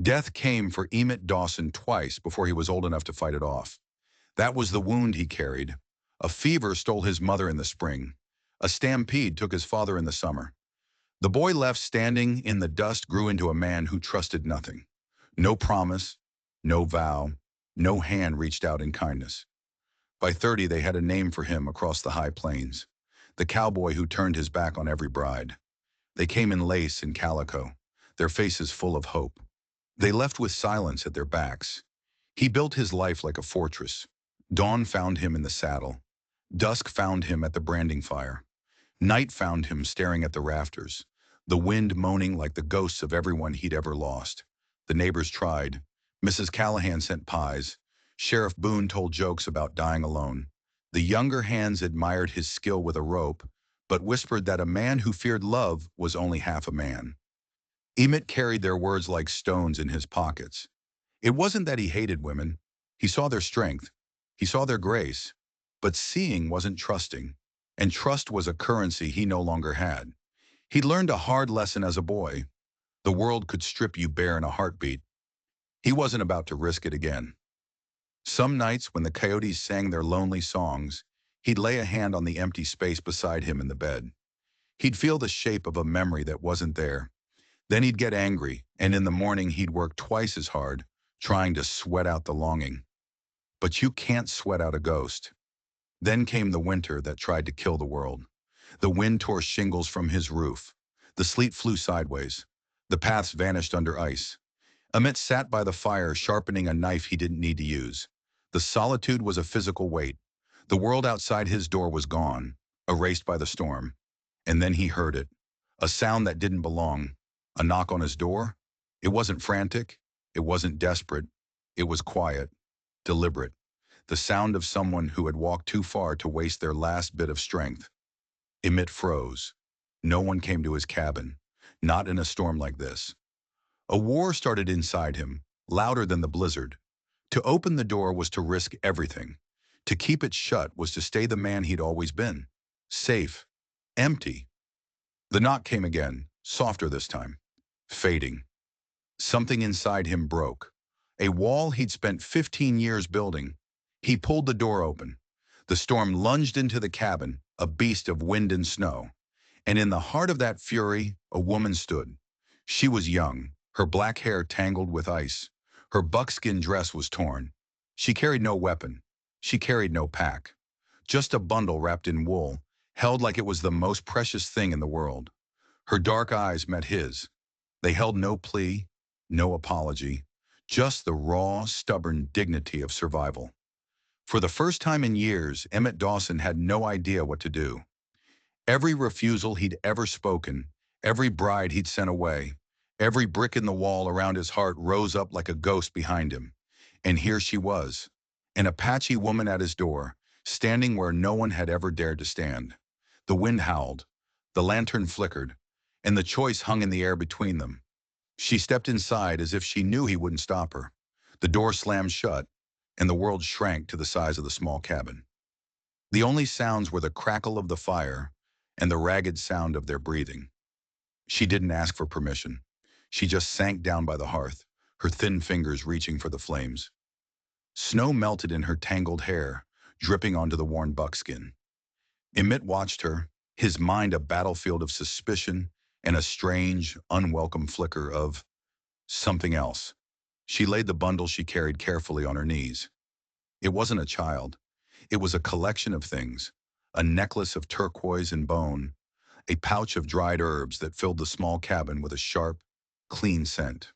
Death came for Emmett Dawson twice before he was old enough to fight it off. That was the wound he carried. A fever stole his mother in the spring. A stampede took his father in the summer. The boy left standing in the dust grew into a man who trusted nothing. No promise, no vow, no hand reached out in kindness. By 30, they had a name for him across the high plains. The cowboy who turned his back on every bride. They came in lace and calico, their faces full of hope. They left with silence at their backs. He built his life like a fortress. Dawn found him in the saddle. Dusk found him at the branding fire. Night found him staring at the rafters, the wind moaning like the ghosts of everyone he'd ever lost. The neighbors tried. Mrs. Callahan sent pies. Sheriff Boone told jokes about dying alone. The younger hands admired his skill with a rope, but whispered that a man who feared love was only half a man. Emmett carried their words like stones in his pockets. It wasn't that he hated women. He saw their strength. He saw their grace. But seeing wasn't trusting, and trust was a currency he no longer had. He learned a hard lesson as a boy. The world could strip you bare in a heartbeat. He wasn't about to risk it again. Some nights when the coyotes sang their lonely songs, he'd lay a hand on the empty space beside him in the bed. He'd feel the shape of a memory that wasn't there. Then he'd get angry, and in the morning he'd work twice as hard, trying to sweat out the longing. But you can't sweat out a ghost. Then came the winter that tried to kill the world. The wind tore shingles from his roof. The sleet flew sideways. The paths vanished under ice. Amit sat by the fire, sharpening a knife he didn't need to use. The solitude was a physical weight. The world outside his door was gone, erased by the storm. And then he heard it. A sound that didn't belong. A knock on his door. It wasn't frantic. It wasn't desperate. It was quiet, deliberate. The sound of someone who had walked too far to waste their last bit of strength. Emmett froze. No one came to his cabin, not in a storm like this. A war started inside him, louder than the blizzard. To open the door was to risk everything. To keep it shut was to stay the man he'd always been. Safe. Empty. The knock came again, softer this time. Fading. Something inside him broke. A wall he'd spent 15 years building. He pulled the door open. The storm lunged into the cabin, a beast of wind and snow. And in the heart of that fury, a woman stood. She was young, her black hair tangled with ice. Her buckskin dress was torn. She carried no weapon. She carried no pack. Just a bundle wrapped in wool, held like it was the most precious thing in the world. Her dark eyes met his. They held no plea, no apology, just the raw, stubborn dignity of survival. For the first time in years, Emmett Dawson had no idea what to do. Every refusal he'd ever spoken, every bride he'd sent away, every brick in the wall around his heart rose up like a ghost behind him. And here she was, an Apache woman at his door, standing where no one had ever dared to stand. The wind howled, the lantern flickered, and the choice hung in the air between them. She stepped inside as if she knew he wouldn't stop her. The door slammed shut, and the world shrank to the size of the small cabin. The only sounds were the crackle of the fire and the ragged sound of their breathing. She didn't ask for permission. She just sank down by the hearth, her thin fingers reaching for the flames. Snow melted in her tangled hair, dripping onto the worn buckskin. Emmett watched her, his mind a battlefield of suspicion and a strange, unwelcome flicker of something else. She laid the bundle she carried carefully on her knees. It wasn't a child. It was a collection of things, a necklace of turquoise and bone, a pouch of dried herbs that filled the small cabin with a sharp, clean scent.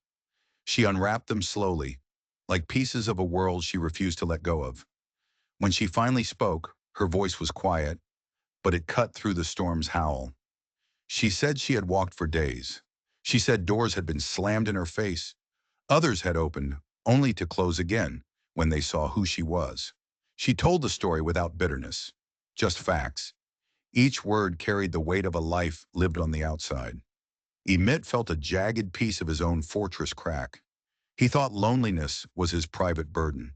She unwrapped them slowly, like pieces of a world she refused to let go of. When she finally spoke, her voice was quiet, but it cut through the storm's howl. She said she had walked for days. She said doors had been slammed in her face. Others had opened, only to close again when they saw who she was. She told the story without bitterness, just facts. Each word carried the weight of a life lived on the outside. Emmett felt a jagged piece of his own fortress crack. He thought loneliness was his private burden.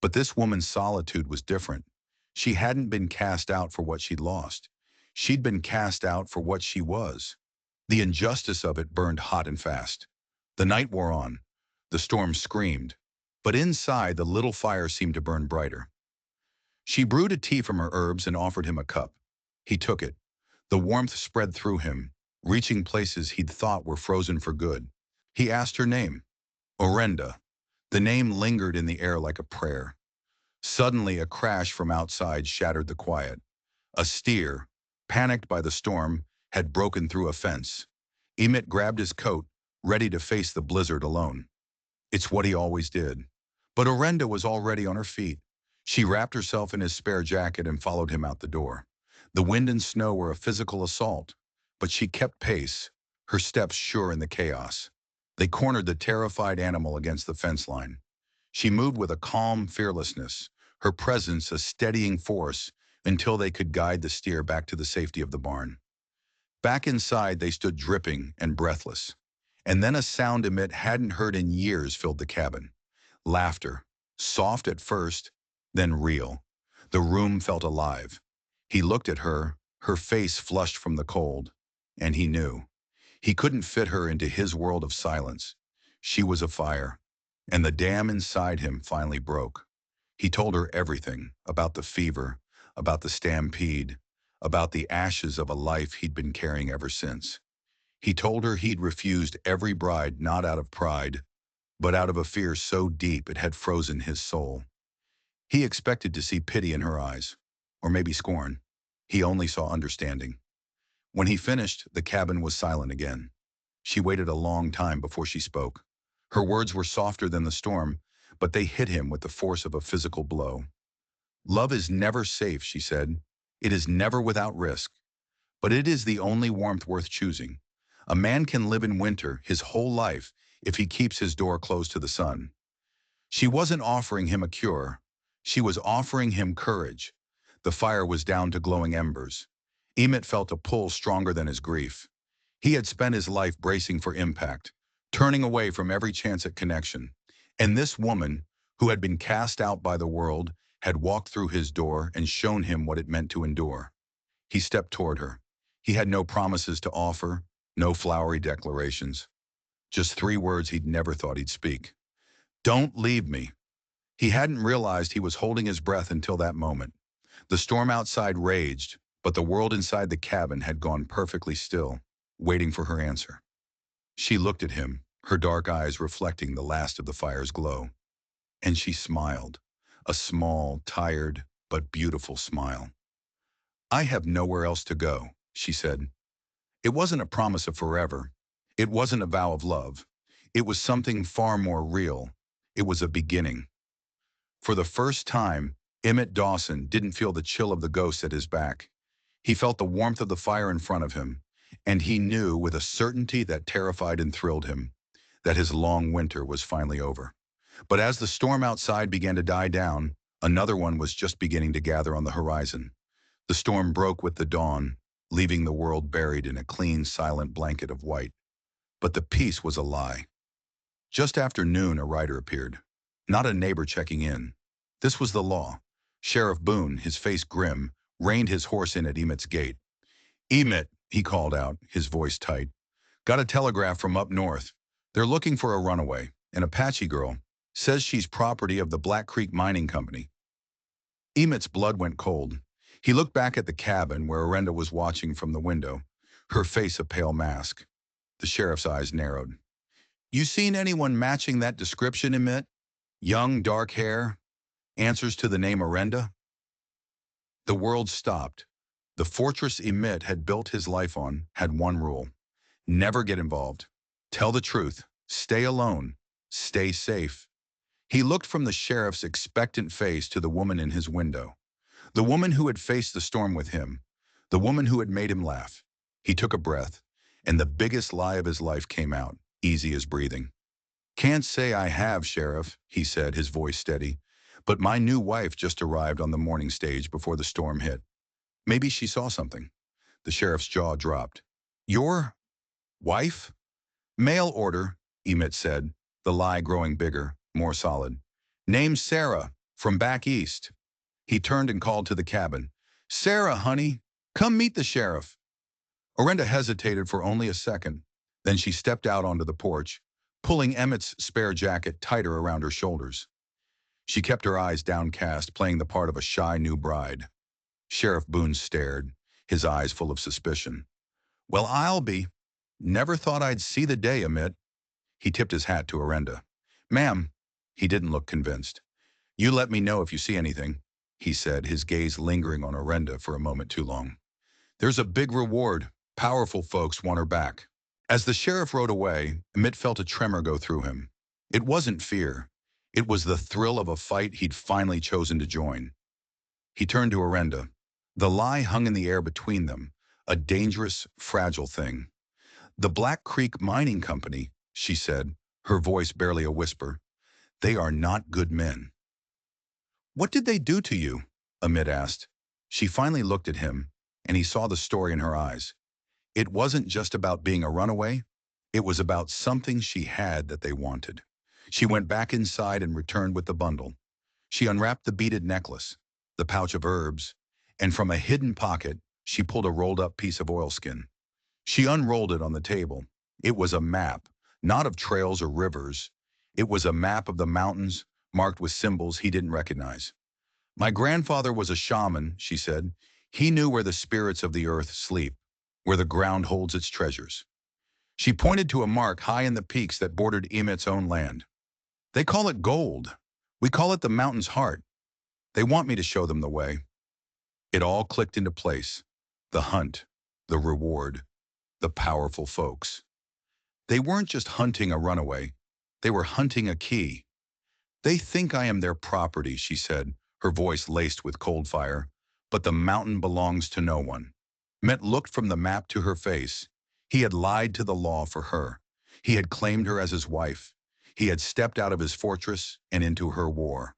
But this woman's solitude was different. She hadn't been cast out for what she'd lost. She'd been cast out for what she was. The injustice of it burned hot and fast. The night wore on. The storm screamed, but inside the little fire seemed to burn brighter. She brewed a tea from her herbs and offered him a cup. He took it. The warmth spread through him, reaching places he'd thought were frozen for good. He asked her name. Orenda. The name lingered in the air like a prayer. Suddenly, a crash from outside shattered the quiet. A steer, panicked by the storm, had broken through a fence. Emmett grabbed his coat, ready to face the blizzard alone. It's what he always did. But Orenda was already on her feet. She wrapped herself in his spare jacket and followed him out the door. The wind and snow were a physical assault, but she kept pace, her steps sure in the chaos. They cornered the terrified animal against the fence line. She moved with a calm fearlessness, her presence a steadying force until they could guide the steer back to the safety of the barn. Back inside, they stood dripping and breathless. And then a sound Emmett hadn't heard in years filled the cabin. Laughter, soft at first, then real. The room felt alive. He looked at her, her face flushed from the cold, and he knew. He couldn't fit her into his world of silence. She was afire, and the dam inside him finally broke. He told her everything about the fever, about the stampede, about the ashes of a life he'd been carrying ever since. He told her he'd refused every bride not out of pride, but out of a fear so deep it had frozen his soul. He expected to see pity in her eyes, or maybe scorn. He only saw understanding. When he finished, the cabin was silent again. She waited a long time before she spoke. Her words were softer than the storm, but they hit him with the force of a physical blow. Love is never safe, she said. It is never without risk, but it is the only warmth worth choosing. A man can live in winter his whole life if he keeps his door closed to the sun. She wasn't offering him a cure. She was offering him courage. The fire was down to glowing embers. Emmett felt a pull stronger than his grief. He had spent his life bracing for impact, turning away from every chance at connection. And this woman, who had been cast out by the world, had walked through his door and shown him what it meant to endure. He stepped toward her. He had no promises to offer, no flowery declarations. Just 3 words he'd never thought he'd speak. Don't leave me. He hadn't realized he was holding his breath until that moment. The storm outside raged, but the world inside the cabin had gone perfectly still, waiting for her answer. She looked at him, her dark eyes reflecting the last of the fire's glow. And she smiled, a small, tired, but beautiful smile. I have nowhere else to go, she said. It wasn't a promise of forever. It wasn't a vow of love. It was something far more real. It was a beginning. For the first time, Emmett Dawson didn't feel the chill of the ghost at his back. He felt the warmth of the fire in front of him, and he knew with a certainty that terrified and thrilled him that his long winter was finally over. But as the storm outside began to die down, another one was just beginning to gather on the horizon. The storm broke with the dawn, leaving the world buried in a clean, silent blanket of white. But the peace was a lie. Just after noon, a rider appeared. Not a neighbor checking in. This was the law. Sheriff Boone, his face grim, reined his horse in at Emmett's gate. Emmett, he called out, his voice tight. Got a telegraph from up north. They're looking for a runaway, an Apache girl. Says she's property of the Black Creek Mining Company. Emmett's blood went cold. He looked back at the cabin where Orenda was watching from the window, her face a pale mask. The sheriff's eyes narrowed. You seen anyone matching that description, Emmett? Young, dark hair, answers to the name Orenda? The world stopped. The fortress Emmett had built his life on had one rule. Never get involved. Tell the truth. Stay alone. Stay safe. He looked from the sheriff's expectant face to the woman in his window. The woman who had faced the storm with him. The woman who had made him laugh. He took a breath, and the biggest lie of his life came out, easy as breathing. Can't say I have, Sheriff, he said, his voice steady. But my new wife just arrived on the morning stage before the storm hit. Maybe she saw something. The sheriff's jaw dropped. Your wife? Mail order, Emmett said, the lie growing bigger, more solid. Name's Sarah, from back east. He turned and called to the cabin. Sarah, honey, come meet the sheriff. Orenda hesitated for only a second. Then she stepped out onto the porch, pulling Emmett's spare jacket tighter around her shoulders. She kept her eyes downcast, playing the part of a shy new bride. Sheriff Boone stared, his eyes full of suspicion. "Well, I'll be. Never thought I'd see the day, Emmett." He tipped his hat to Orenda. "Ma'am." He didn't look convinced. "You let me know if you see anything," he said, his gaze lingering on Orenda for a moment too long. "There's a big reward. Powerful folks want her back." As the sheriff rode away, Emmett felt a tremor go through him. It wasn't fear. It was the thrill of a fight he'd finally chosen to join. He turned to Orenda. The lie hung in the air between them, a dangerous, fragile thing. "The Black Creek Mining Company," she said, her voice barely a whisper. "They are not good men." "What did they do to you?" Emmett asked. She finally looked at him, and he saw the story in her eyes. It wasn't just about being a runaway. It was about something she had that they wanted. She went back inside and returned with the bundle. She unwrapped the beaded necklace, the pouch of herbs, and from a hidden pocket, she pulled a rolled-up piece of oilskin. She unrolled it on the table. It was a map, not of trails or rivers. It was a map of the mountains, marked with symbols he didn't recognize. "My grandfather was a shaman," she said. "He knew where the spirits of the earth sleep, where the ground holds its treasures." She pointed to a mark high in the peaks that bordered Emmett's own land. "They call it gold. We call it the mountain's heart. They want me to show them the way." It all clicked into place. The hunt, the reward, the powerful folks. They weren't just hunting a runaway. They were hunting a key. "They think I am their property," she said, her voice laced with cold fire. "But the mountain belongs to no one." Met looked from the map to her face. He had lied to the law for her. He had claimed her as his wife. He had stepped out of his fortress and into her war.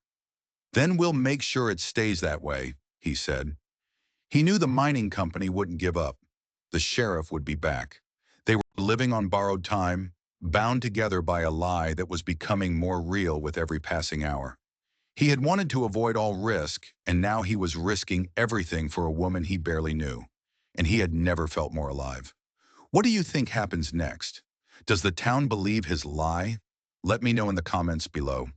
"Then we'll make sure it stays that way," he said. He knew the mining company wouldn't give up. The sheriff would be back. They were living on borrowed time, bound together by a lie that was becoming more real with every passing hour. He had wanted to avoid all risk, and now he was risking everything for a woman he barely knew. And he had never felt more alive. What do you think happens next? Does the town believe his lie? Let me know in the comments below.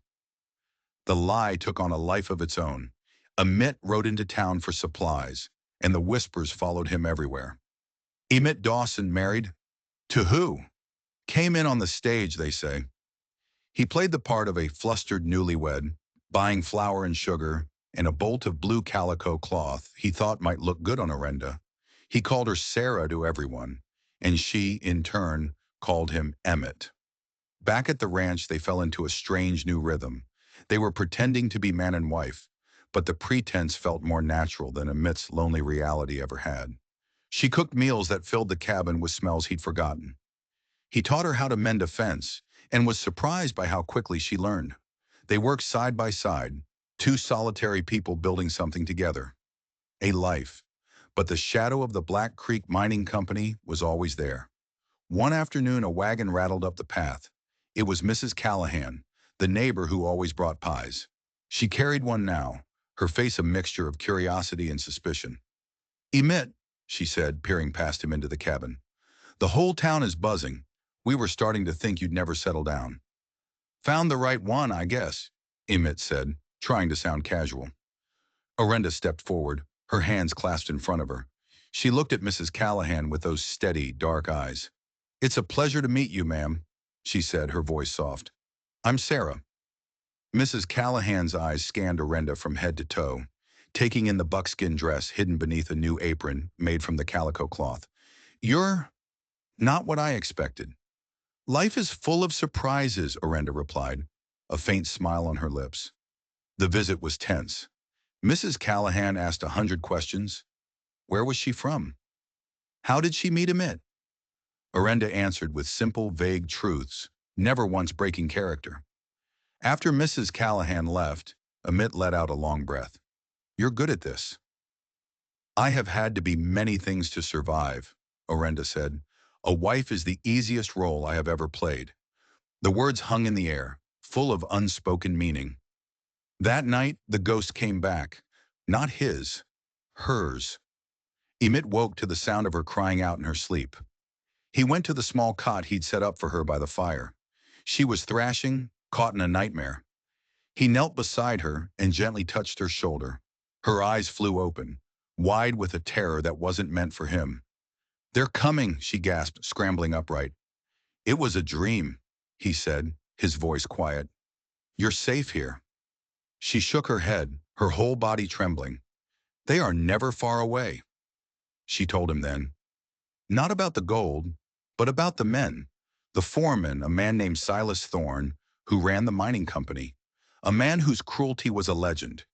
The lie took on a life of its own. Emmett rode into town for supplies, and the whispers followed him everywhere. Emmett Dawson married? To who? Came in on the stage, they say. He played the part of a flustered newlywed, buying flour and sugar and a bolt of blue calico cloth he thought might look good on Orenda. He called her Sarah to everyone, and she, in turn, called him Emmett. Back at the ranch, they fell into a strange new rhythm. They were pretending to be man and wife, but the pretense felt more natural than Emmett's lonely reality ever had. She cooked meals that filled the cabin with smells he'd forgotten. He taught her how to mend a fence, and was surprised by how quickly she learned. They worked side by side, two solitary people building something together. A life. But the shadow of the Black Creek Mining Company was always there. One afternoon, a wagon rattled up the path. It was Mrs. Callahan, the neighbor who always brought pies. She carried one now, her face a mixture of curiosity and suspicion. "Emmett," she said, peering past him into the cabin. "The whole town is buzzing. We were starting to think you'd never settle down." "Found the right one, I guess," Emmett said, trying to sound casual. Orenda stepped forward, her hands clasped in front of her. She looked at Mrs. Callahan with those steady, dark eyes. "It's a pleasure to meet you, ma'am," she said, her voice soft. "I'm Sarah." Mrs. Callahan's eyes scanned Orenda from head to toe, taking in the buckskin dress hidden beneath a new apron made from the calico cloth. "You're not what I expected." "Life is full of surprises," Orenda replied, a faint smile on her lips. The visit was tense. Mrs. Callahan asked 100 questions. Where was she from? How did she meet Emmett? Orenda answered with simple, vague truths, never once breaking character. After Mrs. Callahan left, Emmett let out a long breath. "You're good at this." "I have had to be many things to survive," Orenda said. "A wife is the easiest role I have ever played." The words hung in the air, full of unspoken meaning. That night, the ghost came back. Not his, hers. Emmett woke to the sound of her crying out in her sleep. He went to the small cot he'd set up for her by the fire. She was thrashing, caught in a nightmare. He knelt beside her and gently touched her shoulder. Her eyes flew open, wide with a terror that wasn't meant for him. "They're coming," she gasped, scrambling upright. "It was a dream," he said, his voice quiet. "You're safe here." She shook her head, her whole body trembling. "They are never far away," she told him then. Not about the gold, but about the men. The foreman, a man named Silas Thorne, who ran the mining company. A man whose cruelty was a legend.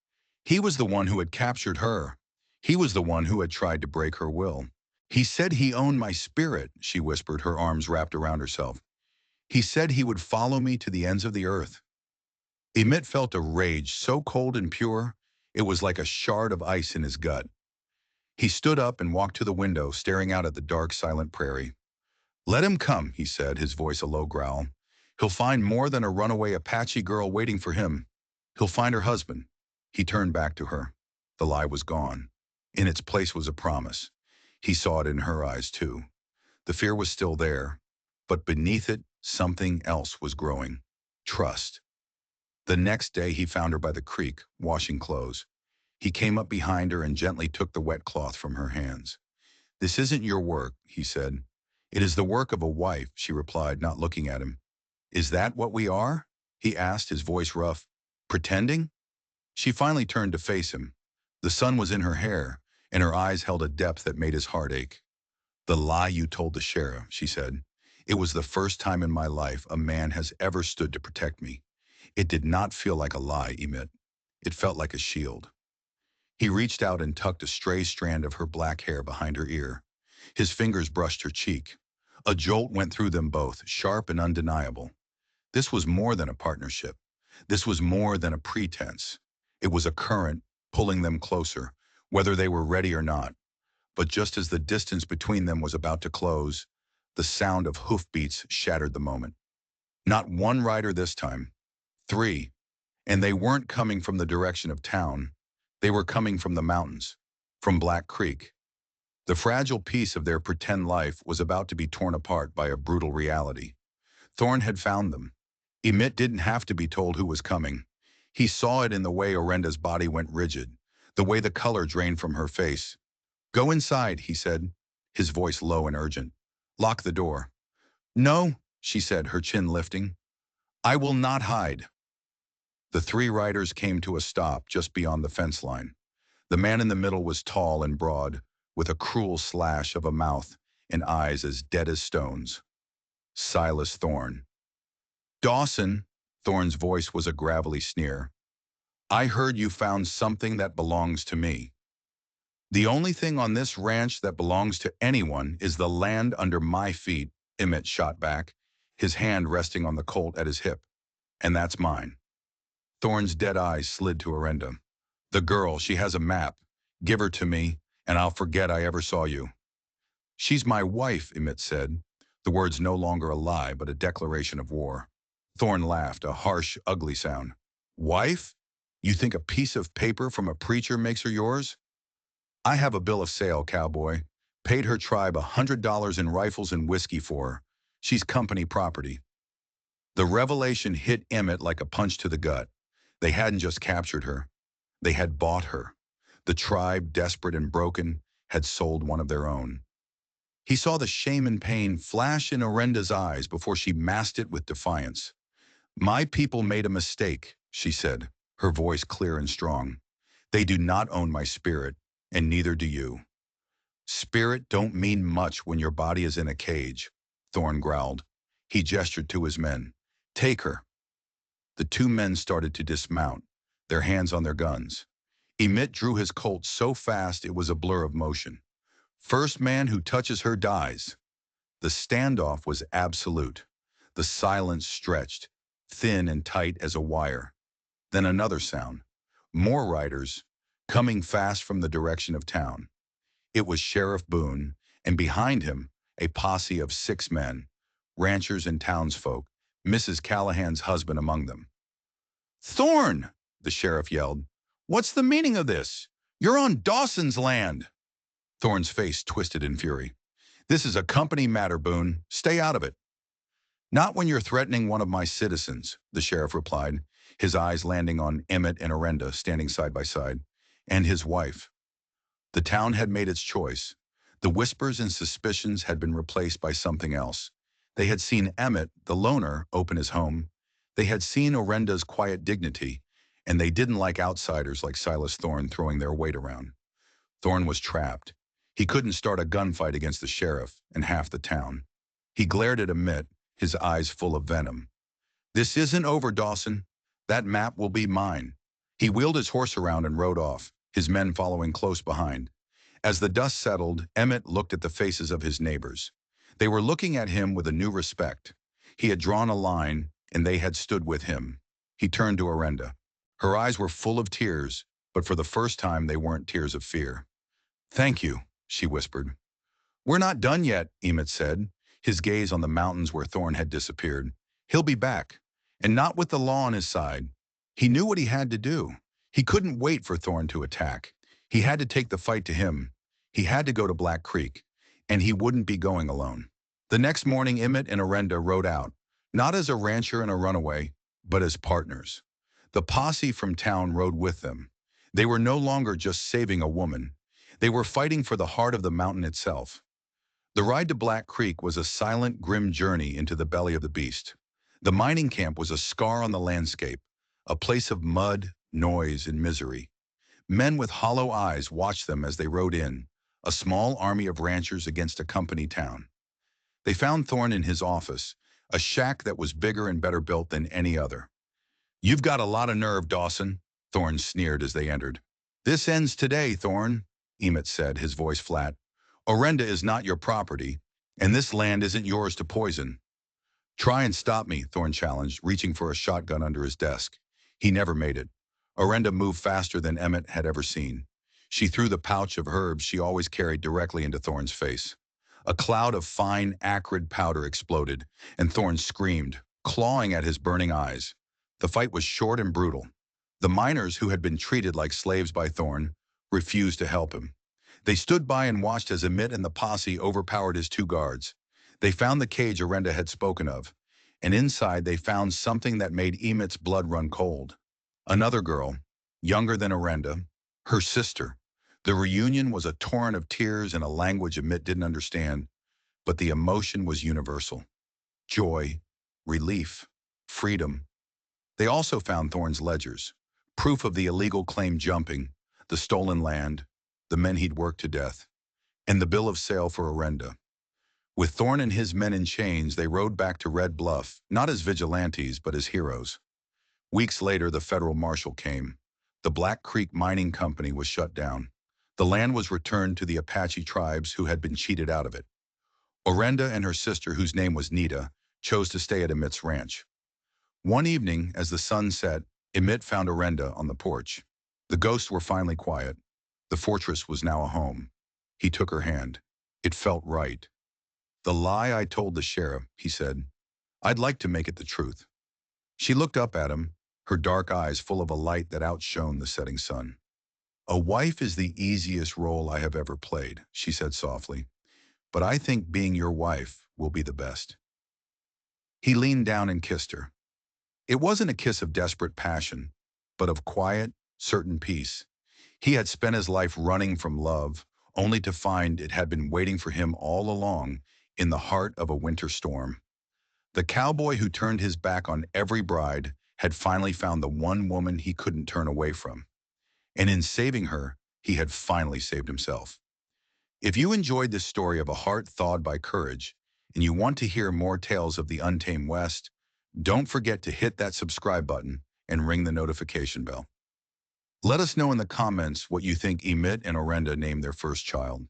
He was the one who had captured her. He was the one who had tried to break her will. "He said he owned my spirit," she whispered, her arms wrapped around herself. "He said he would follow me to the ends of the earth." Emmett felt a rage so cold and pure, it was like a shard of ice in his gut. He stood up and walked to the window, staring out at the dark, silent prairie. "Let him come," he said, his voice a low growl. "He'll find more than a runaway Apache girl waiting for him. He'll find her husband." He turned back to her. The lie was gone. In its place was a promise. He saw it in her eyes, too. The fear was still there, but beneath it, something else was growing. Trust. The next day, he found her by the creek, washing clothes. He came up behind her and gently took the wet cloth from her hands. "This isn't your work," he said. "It is the work of a wife," she replied, not looking at him. "Is that what we are?" he asked, his voice rough. "Pretending?" She finally turned to face him. The sun was in her hair, and her eyes held a depth that made his heart ache. "The lie you told the sheriff," she said. "It was the first time in my life a man has ever stood to protect me. It did not feel like a lie, Emmett. It felt like a shield." He reached out and tucked a stray strand of her black hair behind her ear. His fingers brushed her cheek. A jolt went through them both, sharp and undeniable. This was more than a partnership. This was more than a pretense. It was a current, pulling them closer, whether they were ready or not. But just as the distance between them was about to close, the sound of hoofbeats shattered the moment. Not one rider this time. Three. And they weren't coming from the direction of town. They were coming from the mountains, from Black Creek. The fragile piece of their pretend life was about to be torn apart by a brutal reality. Thorne had found them. Emmett didn't have to be told who was coming. He saw it in the way Orenda's body went rigid, the way the color drained from her face. "Go inside," he said, his voice low and urgent. "Lock the door." "No," she said, her chin lifting. "I will not hide." The three riders came to a stop just beyond the fence line. The man in the middle was tall and broad, with a cruel slash of a mouth and eyes as dead as stones. Silas Thorne. "Dawson," Thorne's voice was a gravelly sneer, "I heard you found something that belongs to me." "The only thing on this ranch that belongs to anyone is the land under my feet," Emmett shot back, his hand resting on the Colt at his hip. "And that's mine." Thorne's dead eyes slid to Orenda. "The girl, she has a map. Give her to me, and I'll forget I ever saw you." "She's my wife," Emmett said, the words no longer a lie but a declaration of war. Thorne laughed, a harsh, ugly sound. "Wife? You think a piece of paper from a preacher makes her yours?" "I have a bill of sale, Cowboy. Paid her tribe $100 in rifles and whiskey for her. She's company property." The revelation hit Emmett like a punch to the gut. They hadn't just captured her. They had bought her. The tribe, desperate and broken, had sold one of their own. He saw the shame and pain flash in Orenda's eyes before she masked it with defiance. "My people made a mistake," she said, her voice clear and strong. "They do not own my spirit, and neither do you." "Spirit don't mean much when your body is in a cage," Thorne growled. He gestured to his men. "Take her." The two men started to dismount, their hands on their guns. Emmett drew his Colt so fast it was a blur of motion. "First man who touches her dies." The standoff was absolute. The silence stretched, thin and tight as a wire. Then another sound. More riders, coming fast from the direction of town. It was Sheriff Boone, and behind him, a posse of 6 men, ranchers and townsfolk, Mrs. Callahan's husband among them. "Thorne!" the sheriff yelled. "What's the meaning of this? You're on Dawson's land!" Thorne's face twisted in fury. "This is a company matter, Boone. Stay out of it." Not when you're threatening one of my citizens, the sheriff replied, his eyes landing on Emmett and Orenda standing side by side, and his wife. The town had made its choice. The whispers and suspicions had been replaced by something else. They had seen Emmett, the loner, open his home. They had seen Orenda's quiet dignity, and they didn't like outsiders like Silas Thorne throwing their weight around. Thorne was trapped. He couldn't start a gunfight against the sheriff and half the town. He glared at Emmett, his eyes full of venom. "This isn't over, Dawson. That map will be mine." He wheeled his horse around and rode off, his men following close behind. As the dust settled, Emmett looked at the faces of his neighbors. They were looking at him with a new respect. He had drawn a line, and they had stood with him. He turned to Orenda. Her eyes were full of tears, but for the first time they weren't tears of fear. "Thank you," she whispered. "We're not done yet," Emmett said, his gaze on the mountains where Thorne had disappeared. "He'll be back, and not with the law on his side." He knew what he had to do. He couldn't wait for Thorne to attack. He had to take the fight to him. He had to go to Black Creek, and he wouldn't be going alone. The next morning, Emmett and Orenda rode out, not as a rancher and a runaway, but as partners. The posse from town rode with them. They were no longer just saving a woman. They were fighting for the heart of the mountain itself. The ride to Black Creek was a silent, grim journey into the belly of the beast. The mining camp was a scar on the landscape, a place of mud, noise, and misery. Men with hollow eyes watched them as they rode in, a small army of ranchers against a company town. They found Thorne in his office, a shack that was bigger and better built than any other. "You've got a lot of nerve, Dawson," Thorne sneered as they entered. "This ends today, Thorne," Emmett said, his voice flat. "Orenda is not your property, and this land isn't yours to poison." "Try and stop me," Thorne challenged, reaching for a shotgun under his desk. He never made it. Orenda moved faster than Emmett had ever seen. She threw the pouch of herbs she always carried directly into Thorne's face. A cloud of fine, acrid powder exploded, and Thorne screamed, clawing at his burning eyes. The fight was short and brutal. The miners, who had been treated like slaves by Thorne, refused to help him. They stood by and watched as Emmett and the posse overpowered his two guards. They found the cage Orenda had spoken of, and inside they found something that made Emmett's blood run cold. Another girl, younger than Orenda, her sister. The reunion was a torrent of tears in a language Emmett didn't understand, but the emotion was universal. Joy, relief, freedom. They also found Thorne's ledgers, proof of the illegal claim jumping, the stolen land, the men he'd worked to death, and the bill of sale for Orenda. With Thorne and his men in chains, they rode back to Red Bluff, not as vigilantes, but as heroes. Weeks later, the federal marshal came. The Black Creek Mining Company was shut down. The land was returned to the Apache tribes who had been cheated out of it. Orenda and her sister, whose name was Nita, chose to stay at Emmett's ranch. One evening, as the sun set, Emmett found Orenda on the porch. The ghosts were finally quiet. The fortress was now a home. He took her hand. It felt right. "The lie I told the sheriff," he said. "I'd like to make it the truth." She looked up at him, her dark eyes full of a light that outshone the setting sun. "A wife is the easiest role I have ever played," she said softly, "but I think being your wife will be the best." He leaned down and kissed her. It wasn't a kiss of desperate passion, but of quiet, certain peace. He had spent his life running from love, only to find it had been waiting for him all along in the heart of a winter storm. The cowboy who turned his back on every bride had finally found the one woman he couldn't turn away from. And in saving her, he had finally saved himself. If you enjoyed this story of a heart thawed by courage, and you want to hear more tales of the Untamed West, don't forget to hit that subscribe button and ring the notification bell. Let us know in the comments what you think Emmett and Orenda named their first child.